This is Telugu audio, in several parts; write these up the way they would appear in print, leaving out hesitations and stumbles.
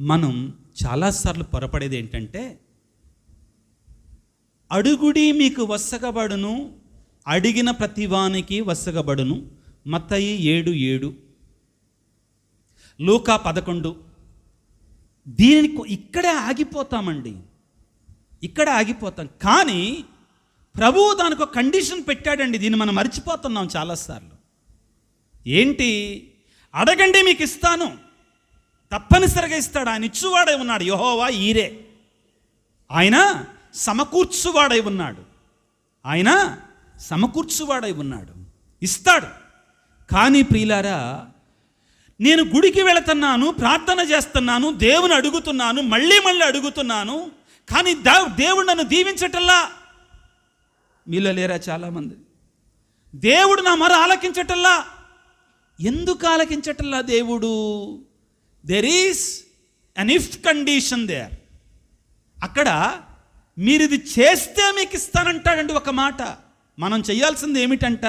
మనం చాలాసార్లు పొరపడేది ఏంటంటే, అడుగుడి మీకు వసగబడును, అడిగిన ప్రతివానికి వసగబడును. మత్తయి 7:7, లూకా 11. దీనికి ఇక్కడే ఆగిపోతామండి, ఇక్కడే ఆగిపోతాం. కానీ ప్రభువు దానికి ఒక కండిషన్ పెట్టాడండి. దీన్ని మనం మర్చిపోతున్నాం చాలాసార్లు. ఏంటి? అడగండి మీకు ఇస్తాను, తప్పనిసరిగా ఇస్తాడు. ఆయన ఇచ్చువాడై ఉన్నాడు. యెహోవా ఈరే, ఆయన సమకూర్చువాడై ఉన్నాడు. ఆయన సమకూర్చువాడై ఉన్నాడు, ఇస్తాడు. కానీ ప్రియులారా, నేను గుడికి వెళుతున్నాను, ప్రార్థన చేస్తున్నాను, దేవుని అడుగుతున్నాను, మళ్ళీ అడుగుతున్నాను, కానీ దేవుడు నన్ను దీవించటల్లా. మీలో లేరా చాలామంది? దేవుడు నా మొర ఆలకించటల్లా. ఎందుకు ఆలకించటల్లా దేవుడు? There is an if condition there. అక్కడ మీరు ఇది చేస్తే మీకు ఇస్తానంటాడండి ఒక మాట. మనం చేయాల్సింది ఏమిటంట?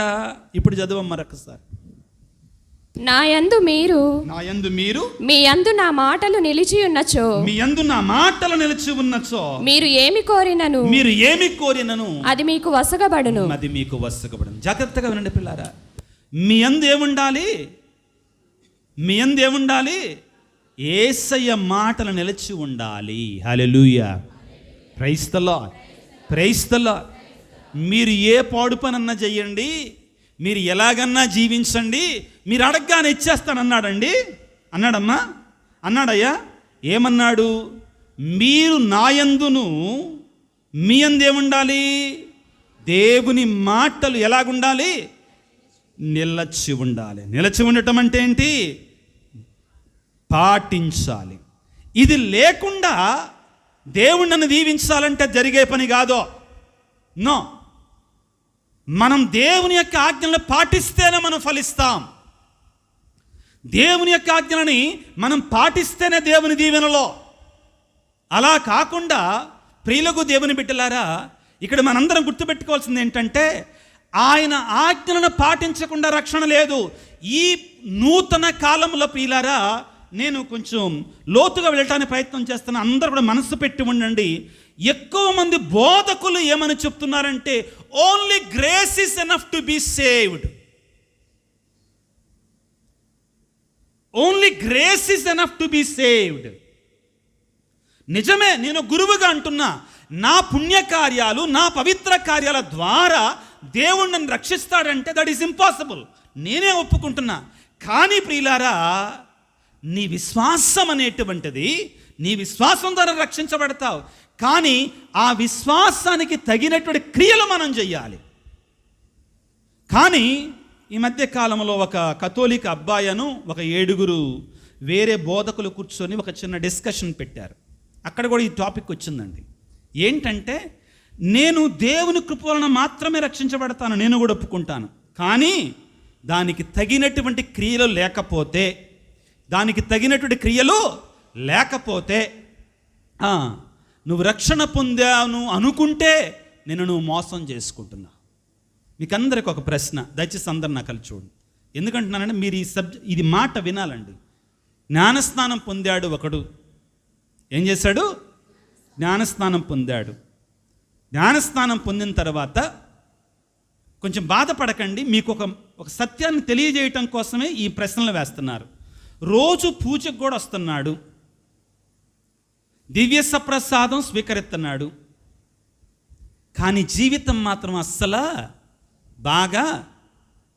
ఇప్పుడు చదవం మరొకసారి. నా యందు మీరు మీ యందు నా మాటలు నిలిచి ఉన్నచో, మీరు ఏమి కోరినను అది మీకు వసగబడును. జాగ్రత్తగా వినండి పిల్లారా. మీ యందు ఏముండాలి? యేసయ్య మాటలు నిలిచి ఉండాలి. Hallelujah, praise the lord, praise the lord. మీరు ఏ పాడు పనన్నా చెయ్యండి, మీరు ఎలాగన్నా జీవించండి, మీరు అడగగానే ఇచ్చేస్తానన్నాడండి. అన్నాడమ్మా, అన్నాడయ్యా. ఏమన్నాడు? మీరు నాయందును, మీ యందు ఏముండాలి? దేవుని మాటలు ఎలాగుండాలి? నిలచి ఉండాలి. నిలచి ఉండటం అంటే ఏంటి? పాటించాలి. ఇది లేకుండా దేవుడు నన్ను దీవించాలంటే జరిగే పని కాదో. నో, మనం దేవుని యొక్క ఆజ్ఞలను పాటిస్తేనే మనం ఫలిస్తాం. దేవుని యొక్క ఆజ్ఞలని మనం పాటిస్తేనే దేవుని దీవెనలో. అలా కాకుండా ప్రియులకు దేవుని బిడ్డలారా, ఇక్కడ మనందరం గుర్తుపెట్టుకోవాల్సింది ఏంటంటే, ఆయన ఆజ్ఞలను పాటించకుండా రక్షణ లేదు. ఈ నూతన కాలంలో ప్రియులారా, నేను కొంచెం లోతుగా వెళ్ళటానికి ప్రయత్నం చేస్తున్నా. అందరూ కూడా మనసు పెట్టి ఉండండి. ఎక్కువ మంది బోధకులు ఏమని చెప్తున్నారంటే, only grace is enough to be saved. Only grace is enough to be saved. నిజమే, నేను గురువుగా అంటున్నా. నా పుణ్యకార్యాలు, నా పవిత్ర కార్యాల ద్వారా దేవుడు నన్ను రక్షిస్తాడంటే దట్ ఈస్ ఇంపాసిబుల్. నేనే ఒప్పుకుంటున్నా. కానీ ప్రియులారా, నీ విశ్వాసం అనేటువంటిది, నీ విశ్వాసం ద్వారా రక్షించబడతావు. కానీ ఆ విశ్వాసానికి తగినటువంటి క్రియలు మనం చెయ్యాలి. కానీ ఈ మధ్య కాలంలో ఒక కథోలిక అబ్బాయిను ఒక 7 వేరే బోధకులు కూర్చొని ఒక చిన్న డిస్కషన్ పెట్టారు. అక్కడ కూడా ఈ టాపిక్ వచ్చిందండి. ఏంటంటే, నేను దేవుని కృప వలన మాత్రమే రక్షించబడతాను, నేను కూడా ఒప్పుకుంటాను. కానీ దానికి తగినటువంటి క్రియలు లేకపోతే, నువ్వు రక్షణ పొందాను అనుకుంటే నువ్వు మోసం చేసుకుంటున్నావు. మీకు అందరికి ఒక ప్రశ్న, దయచేసి అందరు నాకు కలిసి చూడండి. ఎందుకంటున్నానంటే, మీరు ఇది మాట వినాలండి. జ్ఞానస్నానం పొందాడు ఒకడు. ఏం చేశాడు? జ్ఞానస్నానం పొందాడు. జ్ఞానస్నానం పొందిన తర్వాత కొంచెం బాధపడకండి. మీకు ఒక సత్యాన్ని తెలియజేయటం కోసమే ఈ ప్రశ్నలు వేస్తున్నారు. రోజు పూజకు కూడా వస్తున్నాడు, దివ్య సప్రసాదం స్వీకరిస్తున్నాడు. కానీ జీవితం మాత్రం అస్సలు బాగా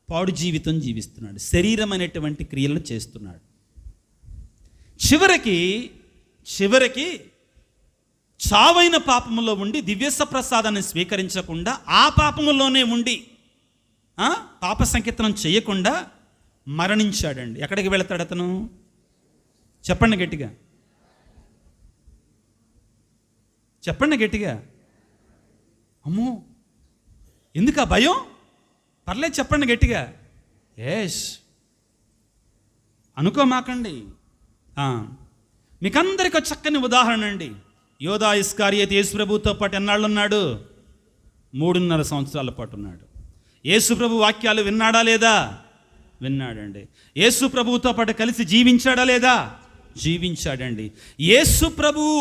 పాడు జీవితం జీవిస్తున్నాడు. శరీరం అనేటువంటి క్రియలను చేస్తున్నాడు. చివరికి చావైన పాపములో ఉండి దివ్య సప్రసాదాన్ని స్వీకరించకుండా, ఆ పాపములోనే ఉండి పాప సంకీర్తనం చేయకుండా మరణించాడండి. ఎక్కడికి వెళతాడు అతను? చెప్పండి గట్టిగా, చెప్పండి గట్టిగా. అమ్మో, ఎందుకు ఆ భయం? పర్లేదు, చెప్పండి గట్టిగా. ఎస్, అనుకోమాకండి. మీకందరికి ఒక చక్కని ఉదాహరణ అండి. యోధా ఇస్కారియోతు యేసు ప్రభువుతో పాటు ఎన్నాళ్ళు ఉన్నాడు? 3.5 సంవత్సరాల పాటు ఉన్నాడు. యేసు ప్రభు వాక్యాలు విన్నాడా లేదా? విన్నాడండి. యేసు ప్రభువుతో పాటు కలిసి జీవించాడా లేదా? జీవించాడండి. యేసు ప్రభువు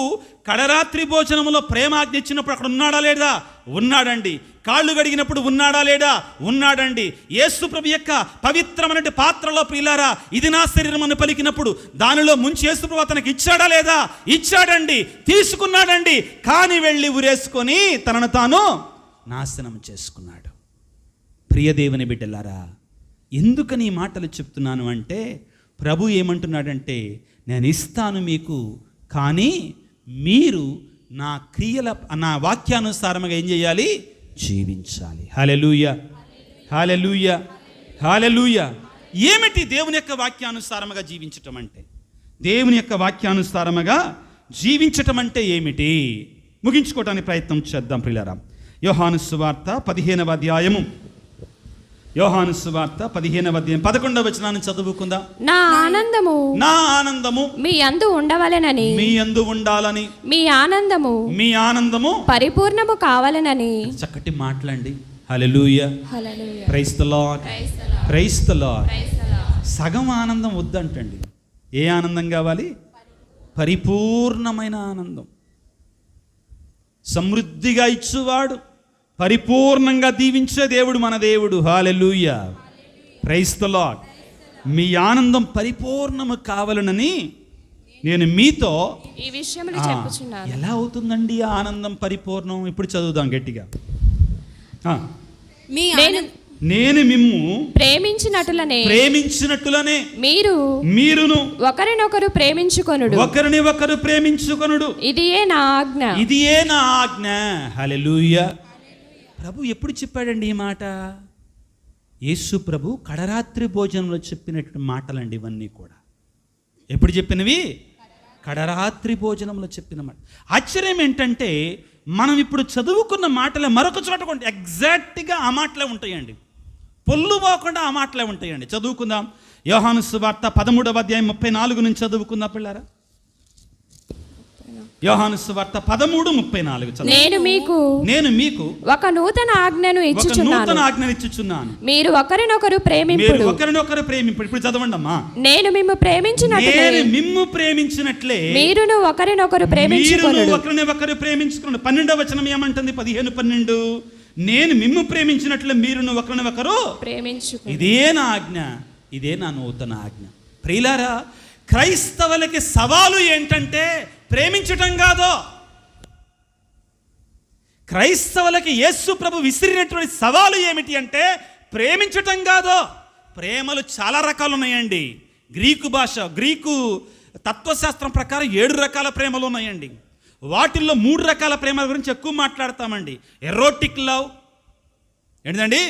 కడరాత్రి భోజనంలో ప్రేమాజ్ఞ ఇచ్చినప్పుడు అక్కడ ఉన్నాడా లేదా? ఉన్నాడండి. కాళ్ళు గడిగినప్పుడు ఉన్నాడా లేడా? ఉన్నాడండి. యేసు ప్రభు యొక్క పవిత్రమైన పాత్రలో ప్రియులారా ఇది నా శరీరం అని పలికినప్పుడు దానిలో ముంచి యేసు ప్రభు అతనికి ఇచ్చాడా లేదా? ఇచ్చాడండి, తీసుకున్నాడండి. కానీ వెళ్ళి ఉరేసుకొని తనను తాను నాశనం చేసుకున్నాడు. ప్రియ దేవుని బిడ్డలారా, ఎందుకని ఈ మాటలు చెప్తున్నాను అంటే ప్రభు ఏమంటున్నాడంటే నేను ఇస్తాను మీకు, కానీ మీరు నా వాక్యానుసారంగా ఏం చేయాలి? జీవించాలి. హల్లెలూయా, హల్లెలూయా, హల్లెలూయా. ఏమిటి దేవుని యొక్క వాక్యానుసారముగా జీవించటం అంటే? దేవుని యొక్క వాక్యానుసారముగా జీవించటం అంటే ఏమిటి? ముగించుకోవడానికి ప్రయత్నం చేద్దాం ప్రియులారా. యోహాను సువార్త 15వ అధ్యాయము, యోహాను సువార్త 15వ అధ్యాయం 11వ వచనాన్ని చదువుకుందాం. నా ఆనందము మీ యందు ఉండవలెనని, మీ యందు ఉండాలని, మీ ఆనందము పరిపూర్ణము కావాలనని. చక్కటి మాటలండి. Hallelujah, hallelujah, praise the lord, praise the lord. సగం ఆనందం వద్దంటండి. ఏ ఆనందం కావాలి? పరిపూర్ణమైన ఆనందం. సమృద్ధిగా ఇచ్చువాడు, పరిపూర్ణంగా దీవించే దేవుడు మన దేవుడు. హల్లెలూయా, ప్రైజ్ ది లార్డ్. మీ ఆనందం పరిపూర్ణము కావాలనని నేను మీతో ఈ విషయములు చెప్పుచున్నాను. ఎలా అవుతుందండి ఆ ఆనందం పరిపూర్ణం? ఇప్పుడు చదువుదాం గట్టిగా. నేను మిమ్ము ప్రేమించినట్లునే మీరును ఒకరినొకరు ప్రేమించుకొనుడు. ఇదియే నా ఆజ్ఞ. హల్లెలూయా. ప్రభు ఎప్పుడు చెప్పాడండి ఈ మాట? యేసు ప్రభు కడరాత్రి భోజనంలో చెప్పినటువంటి మాటలండి ఇవన్నీ కూడా. ఎప్పుడు చెప్పినవి? కడరాత్రి భోజనంలో చెప్పిన మాట. ఆశ్చర్యం ఏంటంటే మనం ఇప్పుడు చదువుకున్న మాటలే మరొక చోట కొంటే ఎగ్జాక్ట్గా ఆ మాటలే ఉంటాయండి. పొల్లు పోకుండా ఆ మాటలే ఉంటాయండి. చదువుకుందాం. యోహాను సువార్త 13వ అధ్యాయం 34 నుంచి చదువుకుందాం పిల్లారా. యోహాను సువార్త 13:34. నేను మీకు ఒక నూతన ఆజ్ఞను ఇచ్చుచున్నాను, మీరు ఒకరినొకరు ప్రేమింపుడు. ఇప్పుడు చదవండి అమ్మా. నేను మిమ్ము ప్రేమించినట్లే మీరును ఒకరినొకరు ప్రేమించుకొనుడు. 12వ వచనం ఏమంటుంది? 15:12. నేను మిమ్ము ప్రేమించినట్లే మీరును ఒకరినొకరు ప్రేమించుకొనుడు. ఇదే నా ఆజ్ఞ, ఇదే నా నూతన ఆజ్ఞ. ప్రియులారా, క్రైస్తవులకి సవాలు ఏంటంటే ప్రేమించటం కాదు. క్రైస్తవులకి యేసు ప్రభు విసిరినటువంటి సవాలు ఏమిటి అంటే ప్రేమించటం కాదు. ప్రేమలు చాలా రకాలు ఉన్నాయండి. గ్రీకు తత్వశాస్త్రం ప్రకారం 7 రకాల ప్రేమలు ఉన్నాయండి. వాటిల్లో 3 రకాల ప్రేమల గురించి ఎక్కువ మాట్లాడతామండి. ఎరోటిక్ లవ్ ఏంటండి?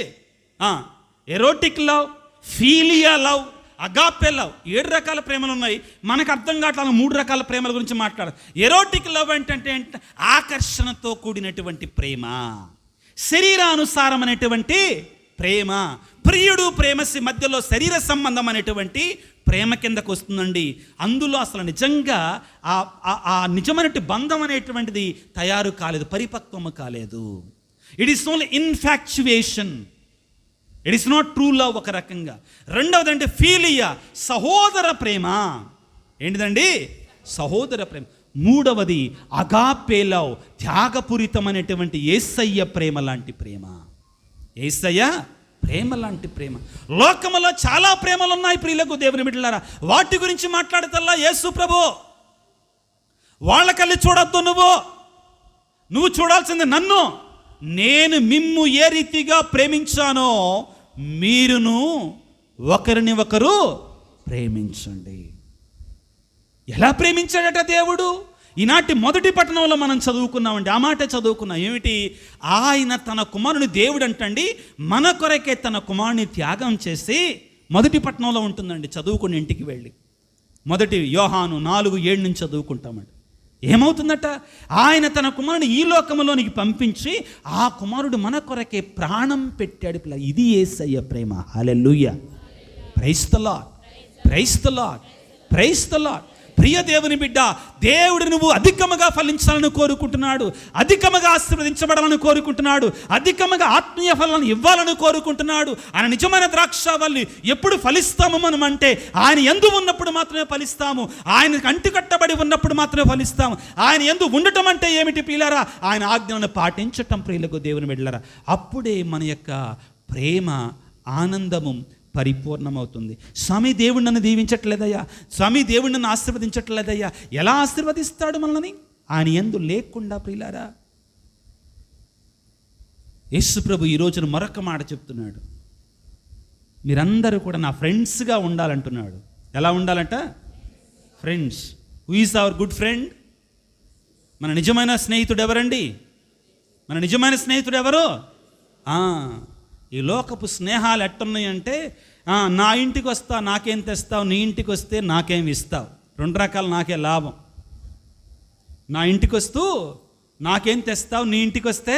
Erotic love, philia love, agape love. 7 రకాల ప్రేమలు ఉన్నాయి. మనకు అర్థం కావట్లేదు 3 రకాల ప్రేమల గురించి మాట్లాడాలి. ఎరోటిక్ లవ్ ఏంటంటే ఆకర్షణతో కూడినటువంటి ప్రేమ, శరీరానుసారం అనేటువంటి ప్రేమ. ప్రియుడు ప్రేమసి మధ్యలో శరీర సంబంధం అనేటువంటి ప్రేమ కిందకు వస్తుందండి. అందులో అసలు నిజంగా ఆ నిజమైనటువంటి బంధం అనేటువంటిది తయారు కాలేదు, పరిపక్వము కాలేదు. It is only infatuation, it is not true love ఒక రకంగా. రెండవది అంటే ఫీలియా, సహోదర ప్రేమ. ఏంటిదండి? సహోదర ప్రేమ. మూడవది అగాపే లవ్, త్యాగపూరితం అనేటువంటి యేసయ్య ప్రేమ లాంటి ప్రేమ. యేసయ్య ప్రేమ లాంటి ప్రేమ. లోకములో చాలా ప్రేమలు ఉన్నాయి ప్రియులకు దేవుని బిడ్డలారా. వాటి గురించి మాట్లాడతల్లా యేసు ప్రభు. వాళ్ళకెళ్ళి చూడొద్దు, నువ్వు చూడాల్సింది నన్ను. నేను మిమ్ము ఏ రీతిగా ప్రేమించానో మీరును ఒకరిని ఒకరు ప్రేమించండి. ఎలా ప్రేమించాడట దేవుడు? ఈనాటి మొదటి పట్టణంలో మనం చదువుకున్నామండి. ఆ మాట చదువుకున్నాం. ఏమిటి? ఆయన తన కుమారుని, దేవుడు అంటండి మన కొరకే తన కుమారుని త్యాగం చేసి, మొదటి పట్టణంలో ఉంటుందండి. చదువుకుని ఇంటికి వెళ్ళి మొదటి యోహాను 4:7 నుంచి చదువుకుంటామండి. ఏమవుతుందట? ఆయన తన కుమారుని ఈ లోకములోనికి పంపించి ఆ కుమారుడు మన కొరకే ప్రాణం పెట్టాడు. ఇది యేసయ్య ప్రేమ. Hallelujah, praise the lord, praise the lord, praise the lord. ప్రియ దేవుని బిడ్డ, దేవుడు నువ్వు అధికముగా ఫలించాలని కోరుకుంటున్నాడు, అధికముగా ఆశీర్వదించబడాలని కోరుకుంటున్నాడు, అధికముగా ఆత్మీయ ఫలాలను ఇవ్వాలని కోరుకుంటున్నాడు. ఆయన నిజమైన ద్రాక్షావల్లి. ఎప్పుడు ఫలిస్తాము మనం అంటే ఆయన యందు ఉన్నప్పుడు మాత్రమే ఫలిస్తాము, ఆయనకు అంటుకట్టబడి ఉన్నప్పుడు మాత్రమే ఫలిస్తాము. ఆయన యందు ఉండటం అంటే ఏమిటి ప్రియులారా? ఆయన ఆజ్ఞలను పాటించటం ప్రియులకు దేవుని బిడ్డలారా. అప్పుడే మన యొక్క ప్రేమ ఆనందము పరిపూర్ణమవుతుంది. స్వామి దేవుడు నన్ను దీవించట్లేదయ్యా, స్వామి దేవుడు నన్ను ఆశీర్వదించట్లేదయ్యా. ఎలా ఆశీర్వదిస్తాడు మనల్ని? ఆయన యందు లేకుండా ప్రియులారా. యేసు ప్రభు ఈ రోజున మరొక మాట చెప్తున్నాడు, మీరందరూ కూడా నా ఫ్రెండ్స్గా ఉండాలంటున్నాడు. ఎలా ఉండాలంట? Friends. Who is our good friend? మన నిజమైన స్నేహితుడు ఎవరండి? మన నిజమైన స్నేహితుడు ఎవరు? ఈ లోకపు స్నేహాలు ఎట్టున్నాయంటే, నా ఇంటికి వస్తా నాకేం తెస్తావు, నీ ఇంటికి వస్తే నాకేం ఇస్తావు. రెండు రకాలు నాకే లాభం. నా ఇంటికి వస్తూ నాకేం తెస్తావు, నీ ఇంటికి వస్తే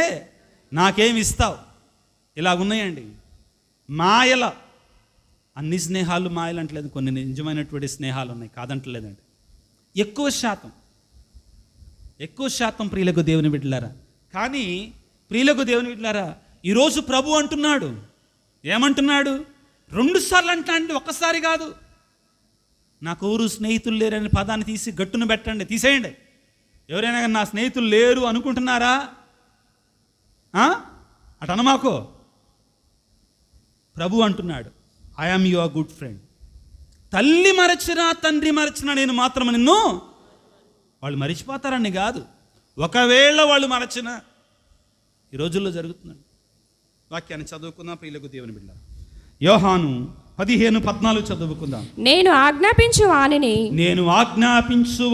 నాకేం ఇస్తావు. ఇలాగున్నాయండి మాయల. అన్ని స్నేహాలు మాయలు అంటలేదు, కొన్ని నిజమైనటువంటి స్నేహాలు ఉన్నాయి, కాదంటలేదండి. ఎక్కువ శాతం ప్రియులకు దేవుని బిడ్డలారా. కానీ ప్రియులకు దేవుని బిడ్డలారా, ఈరోజు ప్రభు అంటున్నాడు, ఏమంటున్నాడు? 2 సార్లు అంటాండి, ఒక్కసారి కాదు. నాకు ఎవరు స్నేహితులు లేరని పదాన్ని తీసి గట్టున పెట్టండి, తీసేయండి. ఎవరైనా కానీ నా స్నేహితులు లేరు అనుకుంటున్నారా? అటనమాకో. ప్రభు అంటున్నాడు, I am your good friend. తల్లి మరచినా తండ్రి మరచినా నేను మాత్రం నిన్ను. వాళ్ళు మరిచిపోతారని కాదు, ఒకవేళ వాళ్ళు మరచినా. ఈ రోజుల్లో జరుగుతున్నాడు. వాక్యాన్ని చదువుకుందాం ప్రియులకు దేవుని బిడ్డ. యోహాను 15:14 చదువుకుందాం. నేను ఆజ్ఞాపించు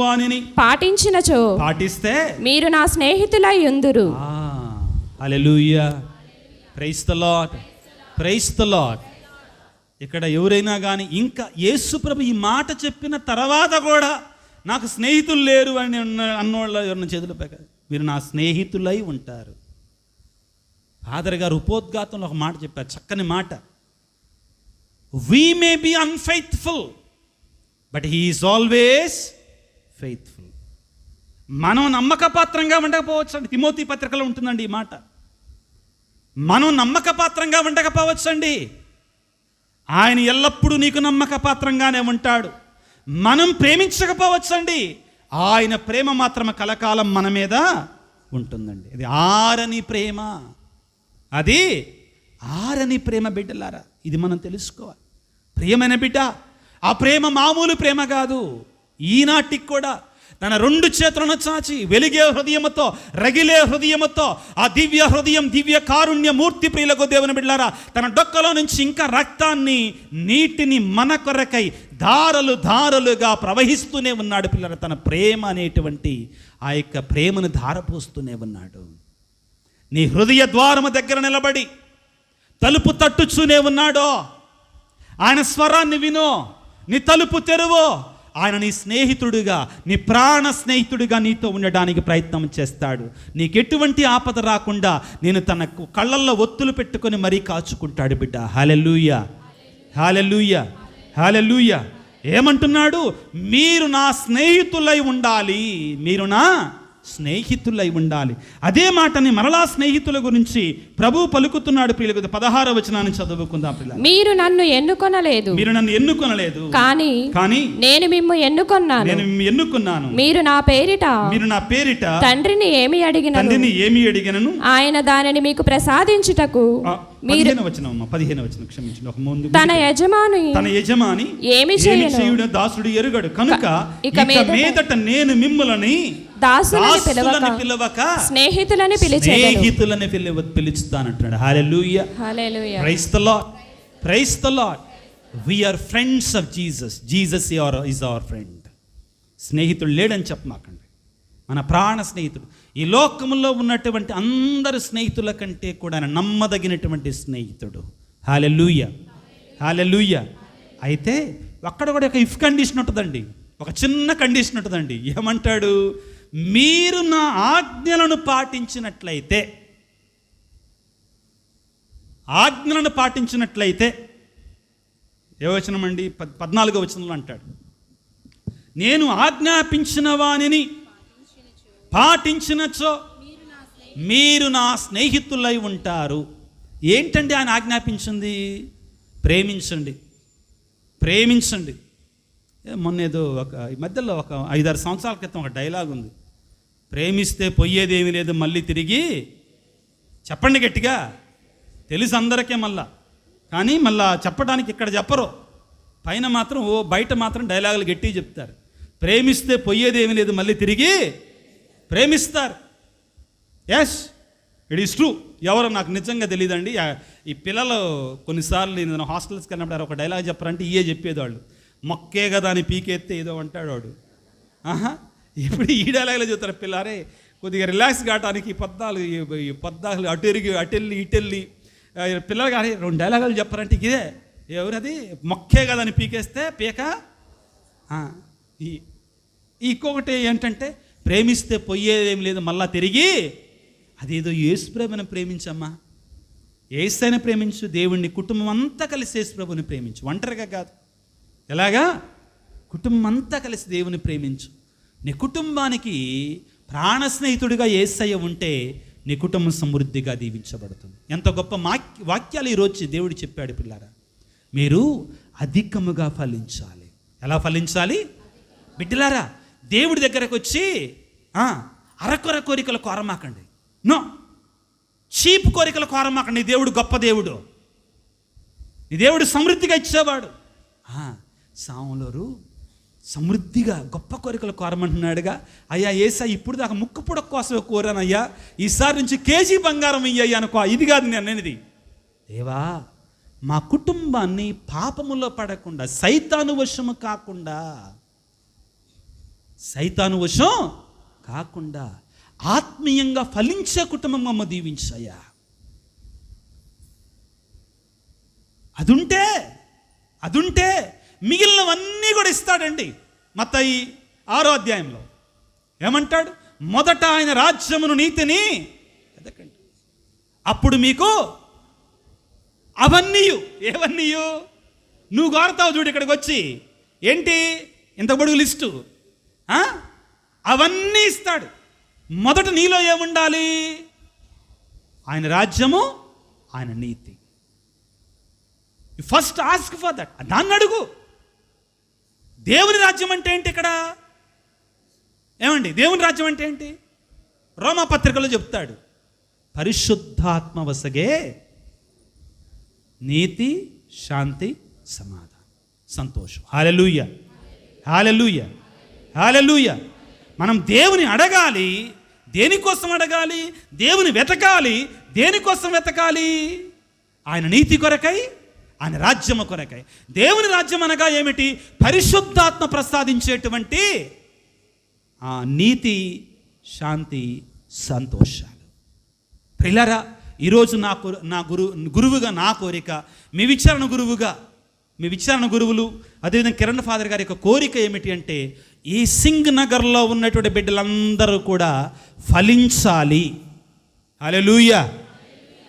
వానిని పాటించినచో, పాటిస్తే మీరు నా స్నేహితులై యుందురు. Hallelujah, praise the lord, praise the lord. ఇక్కడ ఎవరైనా కానీ ఇంకా యేసు ప్రభు ఈ మాట చెప్పిన తర్వాత కూడా నాకు స్నేహితులు లేరు అని అన్నోళ్ళ ఎవరిన చేతులు పెక, మీరు నా స్నేహితులై ఉంటారు. ఫాదర్ గారు ఉపోద్ఘాతంలో ఒక మాట చెప్పారు, చక్కని మాట. We may be unfaithful but he is always faithful. మనం నమ్మకపాత్రంగా ఉండకపోవచ్చు అండి. తిమోతి పత్రికలో ఉంటుందండి ఈ మాట. మనం నమ్మకపాత్రంగా ఉండకపోవచ్చండి, ఆయన ఎల్లప్పుడూ నీకు నమ్మకపాత్రంగానే ఉంటాడు. మనం ప్రేమించకపోవచ్చండి, ఆయన ప్రేమ మాత్రం కలకాలం మన మీద ఉంటుందండి. ఇది ఆరని ప్రేమ, అది ఆరని ప్రేమ బిడ్డలారా. ఇది మనం తెలుసుకోవాలి. ప్రియమైన బిడ్డ, ఆ ప్రేమ మామూలు ప్రేమ కాదు. ఈనాటికి కూడా తన 2 చేతులను చాచి వెలిగే హృదయముతో, రగిలే హృదయముతో, ఆ దివ్య హృదయం, దివ్య కారుణ్య మూర్తి ప్రియులకు దేవుని బిడ్డలారా, తన డొక్కలో నుంచి ఇంకా రక్తాన్ని, నీటిని మన కొరకై ధారలు ధారలుగా ప్రవహిస్తూనే ఉన్నాడు పిల్లల. తన ప్రేమ అనేటువంటి ఆ యొక్క ప్రేమను ధారపోస్తూనే ఉన్నాడు. నీ హృదయ ద్వారము దగ్గర నిలబడి తలుపు తట్టుచూనే ఉన్నాడో, ఆయన స్వరాన్ని వినో, నీ తలుపు తెరువో. ఆయన నీ స్నేహితుడిగా, నీ ప్రాణ స్నేహితుడిగా నీతో ఉండడానికి ప్రయత్నం చేస్తాడు. నీకు ఎటువంటి ఆపద రాకుండా నేను తన కళ్ళల్లో ఒత్తులు పెట్టుకొని మరీ కాచుకుంటాడు బిడ్డ. హల్లెలూయా, హల్లెలూయా, హల్లెలూయా. ఏమంటున్నాడు? మీరు నా స్నేహితులై ఉండాలి, మీరు నా స్నేహితులై ఉండాలి. అదే మాటని మరలా స్నేహితుల గురించి ప్రభు పలుకుతున్నాడు. ప్రియులకు 16వ వచనాన్ని చదువుకుందాం. మీరు నన్ను ఎన్నుకొనలేదు, మీరు నన్ను ఎన్నుకొనలేదు, కానీ నేను మిమ్ము ఎన్నుకొన్నాను, నేను ఎన్నుకున్నాను. మీరు నా పేరిట తండ్రిని ఏమి అడిగినను ఆయన దానిని మీకు ప్రసాదించుటకు. 15వ వచనం క్షమించండి, ఒక ముందు. తన యజమాని ఏమి చేయును దాసుడు ఎరుగడు కనుక ఇక మీదట నేను మిమ్ములని దాసులని పిలవక స్నేహితులని పిలుస్తానంటున్నాడు. Hallelujah, hallelujah. Praise the lord, praise the lord. We are friends of Jesus. Jesus is our friend. స్నేహితుడు లేడని చెప్పమాకండి, మన ప్రాణ స్నేహితుడు. ఈ లోకములో ఉన్నటువంటి అందరు స్నేహితుల కంటే కూడా నమ్మదగినటువంటి స్నేహితుడు. హల్లెలూయా, హల్లెలూయా. అయితే అక్కడ కూడా ఒక ఇఫ్ కండిషన్ ఉంటుందండి, ఒక చిన్న కండిషన్ ఉంటుందండి. ఏమంటాడు? మీరు నా ఆజ్ఞలను పాటించినట్లయితే, ఆజ్ఞలను పాటించినట్లయితే. ఏ వచనం అండి? 14వ వచనంలో అంటాడు, నేను ఆజ్ఞాపించిన వానిని పాటించినచో మీరు నా స్నేహితులై ఉంటారు. ఏంటండి ఆయన ఆజ్ఞాపించింది? ప్రేమించండి, ప్రేమించండి. మొన్న ఏదో ఈ మధ్యలో ఒక 5-6 సంవత్సరాల క్రితం ఒక డైలాగ్ ఉంది, ప్రేమిస్తే పోయేదేమీ లేదు మళ్ళీ తిరిగి. చెప్పండి గట్టిగా, తెలుసు అందరికీ మళ్ళా, కానీ మళ్ళా చెప్పడానికి ఇక్కడ చెప్పరు, పైన మాత్రం బయట మాత్రం డైలాగులు గట్టిగా చెప్తారు. ప్రేమిస్తే పోయేదేమీ లేదు మళ్ళీ తిరిగి ప్రేమిస్తారు. Yes, it is true. ఎవరో నాకు నిజంగా తెలియదండి. ఈ పిల్లలు కొన్నిసార్లు నేను హాస్టల్స్కి వెళ్ళినప్పుడు ఒక డైలాగ్ చెప్పారంటే ఇయే చెప్పేవాళ్ళు, మొక్కే కదా అని పీకెత్తే ఏదో అంటాడు వాడు. ఇప్పుడు ఈ డైలాగులో చెప్తారు పిల్లారే, కొద్దిగా రిలాక్స్ కావడానికి ఈ పద్దాలు అటెళ్ళి ఇటెళ్ళి పిల్లలు కానీ 2 డైలాగులు చెప్పారంటే ఇదే. ఎవరది? మొక్కే కదా అని పీకేస్తే పీక. ఇంకొకటి ఏంటంటే ప్రేమిస్తే పోయేదేం లేదు మళ్ళా తిరిగి. అదేదో యేసుప్రభుని ప్రేమించమ్మా, యేసైనా ప్రేమించు, దేవుణ్ణి కుటుంబం అంతా కలిసి యేసుప్రభుని ప్రేమించు, ఒంటరిగా కాదు. ఎలాగా? కుటుంబం అంతా కలిసి దేవుని ప్రేమించు. నీ కుటుంబానికి ప్రాణ స్నేహితుడిగా యేసయ్య ఉంటే నీ కుటుంబం సమృద్ధిగా దీవించబడుతుంది. ఎంత గొప్ప వాక్యాలు ఈరోజు దేవుడు చెప్పాడు. పిల్లారా, మీరు అధికముగా ఫలించాలి. ఎలా ఫలించాలి? బిడ్డలారా, దేవుడి దగ్గరకు వచ్చి అరకొర కోరికలు కోరమాకండి. నో, చీప్ కోరికలు కోరమాకండి. నీ దేవుడు గొప్ప దేవుడు, నీ దేవుడు సమృద్ధిగా ఇచ్చేవాడు. సాములోరు సమృద్ధిగా గొప్ప కోరికలు కోరమంటున్నాడుగా. అయ్యా యేసా, ఇప్పుడు దాకా ముక్కు పుడక కోసమే కోరానయ్యా, ఈసారి నుంచి కేజీ బంగారం ఇయ్యయ్యా అనుకో. ఇది కాదు నేను అనేది. దేవా, మా కుటుంబాన్ని పాపములో పడకుండా, సైతాను వశము కాకుండా ఆత్మీయంగా ఫలించే కుటుంబం మమ్మ దీవించయ్యా. అదుంటే మిగిలినవన్నీ కూడా ఇస్తాడండి. మత్తయి 6వ అధ్యాయంలో ఏమంటాడు? మొదట ఆయన రాజ్యమును నీతిని వెతకండి, అప్పుడు మీకు ఏవన్నీ నువ్వు కోరతావు చూడు. ఇక్కడికి వచ్చి ఏంటి ఇంత పొడుగు లిస్టు, అవన్నీ ఇస్తాడు. మొదట నీలో ఏముండాలి? ఆయన రాజ్యము, ఆయన నీతి. First ask for that. దాన్ని అడుగు. దేవుని రాజ్యం అంటే ఏంటి? ఇక్కడ ఏమండి, దేవుని రాజ్యం అంటే ఏంటి? రోమా పత్రికలో చెప్తాడు, పరిశుద్ధాత్మ వసగే నీతి, శాంతి, సమాధానం, సంతోషం. హల్లెలూయా, హల్లెలూయా, హల్లెలూయా. మనం దేవుని అడగాలి. దేనికోసం అడగాలి? దేవుని వెతకాలి. దేనికోసం వెతకాలి? ఆయన నీతి కొరకై, ఆయన రాజ్యము కొరకై. దేవుని రాజ్యం అనగా ఏమిటి? పరిశుద్ధాత్మ ప్రసాదించేటువంటి ఆ నీతి, శాంతి, సంతోషాలు. ప్రియులారా, ఈరోజు నా గురువుగా నా కోరిక, మీ విచారణ గురువులు అదేవిధంగా కిరణ్ ఫాదర్ గారి యొక్క కోరిక ఏమిటి అంటే, ఈ సింగ్ నగర్లో ఉన్నటువంటి బిడ్డలందరూ కూడా ఫలించాలి. హల్లెలూయా.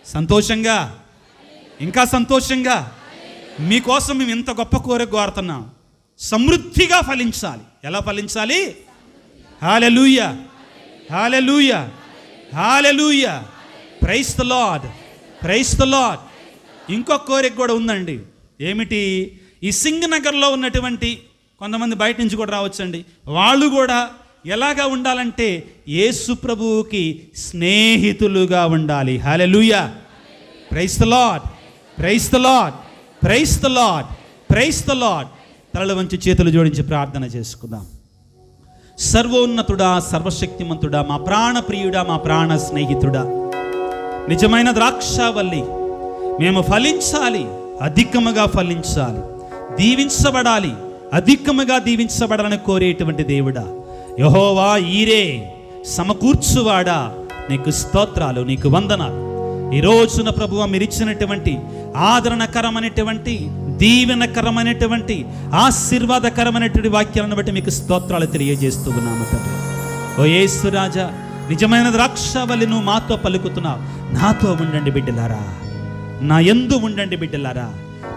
సంతోషంగా, ఇంకా సంతోషంగా మీకోసం మేము ఇంత గొప్ప కోరిక కోరుతున్నాం. సమృద్ధిగా ఫలించాలి. ఎలా ఫలించాలి? Hallelujah, hallelujah, hallelujah. Praise the lord, praise the lord. ఇంకొక కోరిక కూడా ఉందండి. ఏమిటి? ఈ సింగ్ నగర్లో ఉన్నటువంటి కొంతమంది బయట నుంచి కూడా రావచ్చండి. వాళ్ళు కూడా ఎలాగా ఉండాలంటే యేసు ప్రభువుకి స్నేహితులుగా ఉండాలి. Hallelujah. Praise the lord, praise the lord, praise the lord, praise the lord. తలలు వంచి చేతులు జోడించి ప్రార్థన చేసుకుందాం. సర్వోన్నతుడా, సర్వశక్తిమంతుడా, మా ప్రాణ ప్రియుడా, మా ప్రాణ స్నేహితుడా, నిజమైన ద్రాక్షావల్లి, మేము ఫలించాలి, అధికముగా ఫలించాలి, దీవించబడాలి, అధికముగా దీవించబడాలని కోరేటువంటి దేవుడా, యెహోవా ఈరే, సమకూర్చువాడా, నీకు స్తోత్రాలు, నీకు వందనాలు. ఈ రోజున ప్రభువా, మీరు ఇచ్చినటువంటి ఆదరణకరమైనటువంటి, దీవెనకరమైనటువంటి, ఆశీర్వాదకరమైనటువంటి వాక్యాలను బట్టి మీకు స్తోత్రాలు తెలియజేస్తూ ఉన్నాము తండ్రి. ఓ యేసు రాజా, నిజమైన ద్రాక్షావల్లి నువ్వు మాతో పలుకుతున్నావు. నాతో ఉండండి బిడ్డలారా, నా యందు ఉండండి బిడ్డలారా,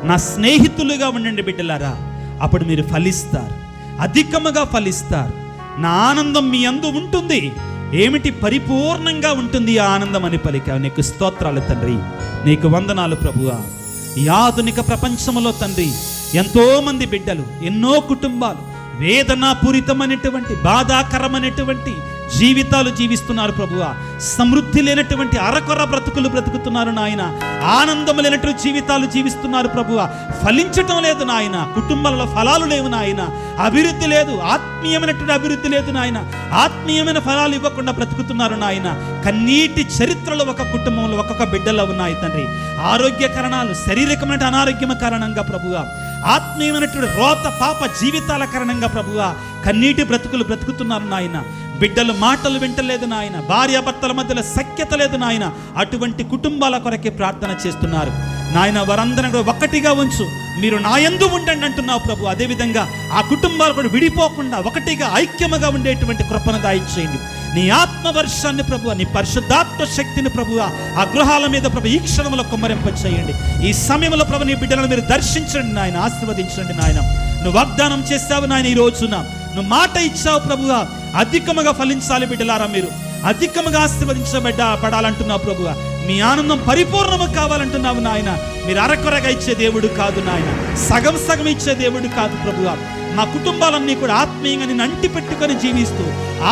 నా స్నేహితులుగా ఉండండి బిడ్డలారా. అప్పుడు మీరు ఫలిస్తారు. అధికముగా ఫలిస్తారు. నా ఆనందం మీ యందు ఉంటుంది. ఏమిటి? పరిపూర్ణంగా ఉంటుంది ఆ ఆనందం అని పలికావు. నీకు స్తోత్రాలు తండ్రి, నీకు వందనాలు ప్రభువా. ఈ ఆధునిక ప్రపంచంలో తండ్రి ఎంతో మంది బిడ్డలు, ఎన్నో కుటుంబాలు వేదనాపూరితమైనటువంటి బాధాకరమైనటువంటి జీవితాలు జీవిస్తున్నారు ప్రభువా. సమృద్ధి లేనటువంటి అరకొర బ్రతుకులు బ్రతుకుతున్నారు నాయన. ఆనందం లేనటువంటి జీవితాలు జీవిస్తున్నారు ప్రభువా. ఫలించటం లేదు నాయన. కుటుంబాలలో ఫలాలు లేవు నాయన. అభివృద్ధి లేదు, ఆత్మీయమైనటువంటి అభివృద్ధి లేదు నాయన. ఆత్మీయమైన ఫలాలు ఇవ్వకుండా బ్రతుకుతున్నారు నాయన. కన్నీటి చరిత్రలు ఒక కుటుంబంలో ఒక్కొక్క బిడ్డలో ఉన్నాయి తండ్రి. ఆరోగ్య కారణాలు, శారీరకమైన అనారోగ్యం కారణంగా ప్రభువా, ఆత్మీయమైనటువంటి రోత పాప జీవితాల కారణంగా ప్రభువా కన్నీటి బ్రతుకులు బ్రతుకుతున్నారు నాయన. బిడ్డలు మాటలు వింటలేదు నాయన. భార్యాభర్తల మధ్యలో సఖ్యత లేదు నాయన. అటువంటి కుటుంబాల కొరకే ప్రార్థన చేస్తున్నారు నాయన. వారందరినీ ఒక్కటిగా ఉంచు, మీరు నా యందు ఉండండి అంటున్నావు ప్రభు. అదేవిధంగా ఆ కుటుంబాలు కూడా విడిపోకుండా ఒకటిగా ఐక్యముగా ఉండేటువంటి కృపను దయచేయండి. నీ ఆత్మవర్షాన్ని ప్రభువా, నీ పరిశుద్ధాత్మ శక్తిని ప్రభువా ఆ గృహాల మీద ప్రభు ఈ క్షణంలో కుమ్మరింపచేయండి. ఈ సమయంలో ప్రభు నీ బిడ్డలను మీరు దర్శించండి నాయన, ఆశీర్వదించండి నాయన. నువ్వు వాగ్దానం చేస్తావు నాయన, ఈ రోజున నువ్వు మాట ఇచ్చావు ప్రభువా, అధికముగా ఫలించాలి బిడ్డలారా, మీరు అధికముగా ఆశీర్వదించబడాలంటున్నావు ప్రభువా. మీ ఆనందం పరిపూర్ణము కావాలంటున్నావు నాయన. మీరు అరకొరగా ఇచ్చే దేవుడు కాదు నాయన, సగం సగం ఇచ్చే దేవుడు కాదు ప్రభువా. మా కుటుంబాలన్నీ కూడా ఆత్మీయంగా నిన్ను అంటి పెట్టుకొని జీవిస్తూ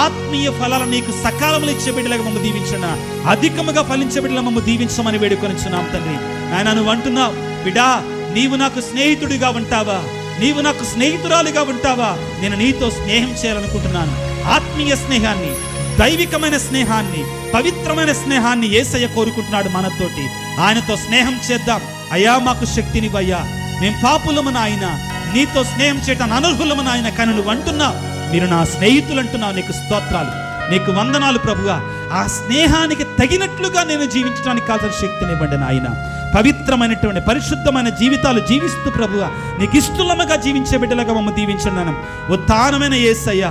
ఆత్మీయ ఫలాలను నీకు సకాలంలో ఇచ్చే బిడ్డలుగా మమ్మల్ని దీవించండి. అధికముగా ఫలించే బిడ్డలు మమ్మల్ని దీవించమని వేడుకొనిచున్నాం తండ్రి. నాయన నువ్వు అంటున్నావు, బిడ్డా నీవు నాకు స్నేహితుడిగా ఉంటావా, నీవు నాకు స్నేహితురాలిగా ఉంటావా, నేను నీతో స్నేహం చేయాలనుకుంటున్నాను. ఆత్మీయ స్నేహాన్ని, దైవికమైన స్నేహాన్ని, పవిత్రమైన స్నేహాన్ని యేసయ్య కోరుకుంటున్నాడు మనతోటి. ఆయనతో స్నేహం చేద్దాం. అయ్యా మాకు శక్తినివయ్యా, మేము పాపులము నాయన, నీతో స్నేహం చేయటానికి అనర్హులము నాయన. కానీ నువ్వు అంటున్నావు మీరు నా స్నేహితులు అంటున్నావు. నీకు స్తోత్రాలు, నీకు వందనాలు ప్రభువా. ఆ స్నేహానికి తగినట్లుగా నేను జీవించడానికి కావాల్సిన శక్తినివ్వండి నాయన. పవిత్రమైనటువంటి పరిశుద్ధమైన జీవితాలు జీవిస్తూ ప్రభువా నీకు ఇష్టముగా జీవించే బిడ్డలుగా మమ్మల్ని దీవించండి. ఉత్థానమైన యేసయ్య,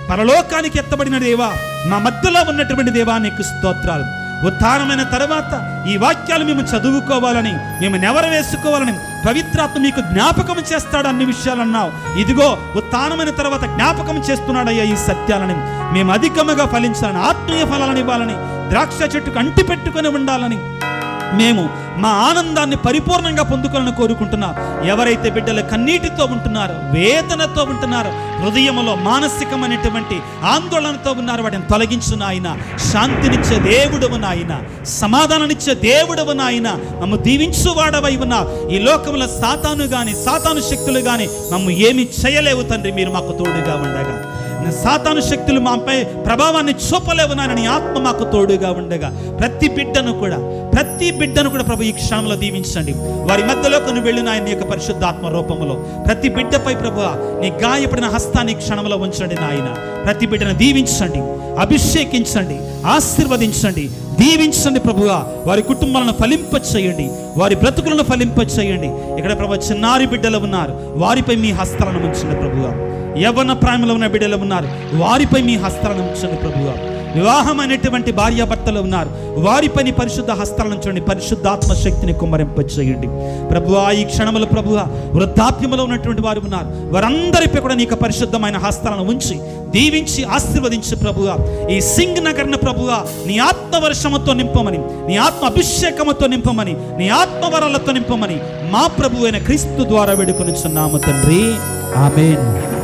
పరలోకానికి ఎత్తబడిన దేవా, మా మధ్యలో ఉన్నటువంటి దేవా నీకు స్తోత్రాలు. ఉత్థానమైన తర్వాత ఈ వాక్యాలు మేము చదువుకోవాలని, మేము నెవరవేసుకోవాలని పవిత్రాత్మ మీకు జ్ఞాపకం చేస్తాడు అన్ని విషయాలు అన్నావు. ఇదిగో ఉత్థానమైన తర్వాత జ్ఞాపకం చేస్తున్నాడయ్యా ఈ సత్యాలని. మేము అధికముగా ఫలించాలని, ఆత్మీయ ఫలాలను ఇవ్వాలని, ద్రాక్ష చెట్టుకు అంటి పెట్టుకొని ఉండాలని, మేము మా ఆనందాన్ని పరిపూర్ణంగా పొందుకోవాలని కోరుకుంటున్నాం. ఎవరైతే బిడ్డలు కన్నీటితో ఉంటున్నారో, వేదనతో ఉంటున్నారో, హృదయంలో మానసికమైనటువంటి ఆందోళనతో ఉన్నారో వాటిని తొలగించు నాయన. శాంతినిచ్చే దేవుడవు నాయన, సమాధానాన్నిచ్చే దేవుడవు నాయన. మమ్ము దీవించు వాడవై ఉన్నా. ఈ లోకంలో సాతాను గాని, సాతాను శక్తులు గాని మమ్ము ఏమి చేయలేవు తండ్రి, మీరు మాకు తోడుగా ఉండగా. సాతాను శక్తులు మాపై ప్రభావాన్ని చూపలేవు నాయన, నీ ఆత్మ మాకు తోడుగా ఉండగా. ప్రతి బిడ్డను కూడా ప్రభు ఈ క్షణంలో దీవించండి. వారి మధ్యలో కొన్ని వెళ్ళిన ఆయన యొక్క పరిశుద్ధాత్మ రూపంలో ప్రతి బిడ్డపై ప్రభు నీ గాయపడిన హస్తాన్ని క్షణంలో ఉంచండి నాయన. ప్రతి బిడ్డను దీవించండి, అభిషేకించండి, ఆశీర్వదించండి, దీవించండి ప్రభువా. వారి కుటుంబాలను ఫలింప చేయండి, వారి బ్రతుకులను ఫలింప చేయండి. ఇక్కడ ప్రభు చిన్నారి బిడ్డలు ఉన్నారు, వారిపై మీ హస్తాలను ఉంచండి ప్రభువా. యవ్వన ప్రాయంలో ఉన్న బిడ్డలు ఉన్నారు, వారిపై మీ హస్తాలను ఉంచండి ప్రభువా. వివాహమైనటువంటి భార్యాభర్తలు ఉన్నారు, వారిపై నీ పరిశుద్ధ హస్తాలను ఉంచండి. పరిశుద్ధాత్మ శక్తిని కుమ్మరింపచేయండి ప్రభువా. ఈ క్షణములో ప్రభువా వృద్ధాప్యములో ఉన్నటువంటి వారు ఉన్నారు, వారందరిపై కూడా నీకు పరిశుద్ధమైన హస్తాలను ఉంచి దీవించి ఆశీర్వదించి ప్రభువా. ఈ సింగ్ నగర్ను ప్రభువా నీ ఆత్మవర్షముతో నింపమని, నీ ఆత్మ అభిషేకముతో నింపమని, నీ ఆత్మవరాలతో నింపమని మా ప్రభువైన క్రీస్తు ద్వారా వేడుకొనిచున్నాము తండ్రి. ఆమేన్.